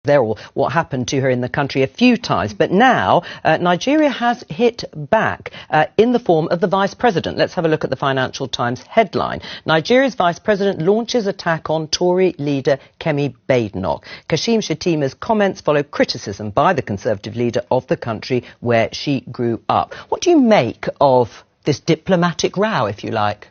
there, or what happened to her in the country a few times. But now Nigeria has hit back in the form of the Vice President. Let's have a look at the Financial Times headline. Nigeria's Vice President launches attack on Tory leader Kemi Badenoch. Kashim Shettima's comments follow criticism by the Conservative leader of the country where she grew up. What do you make of this diplomatic row, if you like?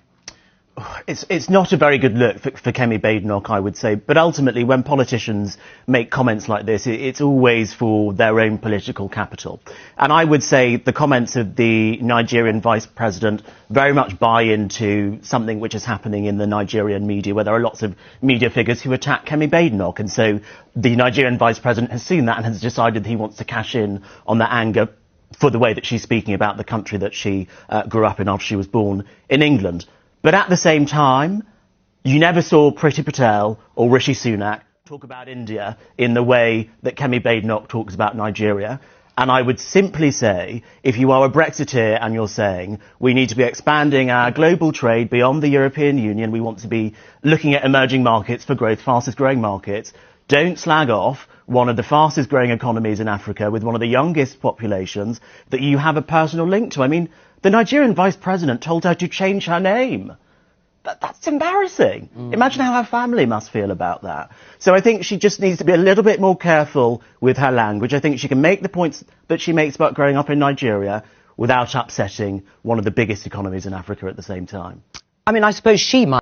It's not a very good look for Kemi Badenoch, I would say. But ultimately, when politicians make comments like this, it's always for their own political capital. And I would say the comments of the Nigerian Vice President very much buy into something which is happening in the Nigerian media, where there are lots of media figures who attack Kemi Badenoch. And so the Nigerian Vice President has seen that and has decided he wants to cash in on that anger for the way that she's speaking about the country that she grew up in after she was born in England. But at the same time, you never saw Priti Patel or Rishi Sunak talk about India in the way that Kemi Badenoch talks about Nigeria. And I would simply say, if you are a Brexiteer and you're saying we need to be expanding our global trade beyond the European Union, we want to be looking at emerging markets for growth, fastest growing markets, don't slag off one of the fastest growing economies in Africa with one of the youngest populations that you have a personal link to. I mean, the Nigerian Vice President told her to change her name. That's embarrassing. Imagine how her family must feel about that. So I think she just needs to be a little bit more careful with her language. I think she can make the points that she makes about growing up in Nigeria without upsetting one of the biggest economies in Africa at the same time. I mean, I suppose she might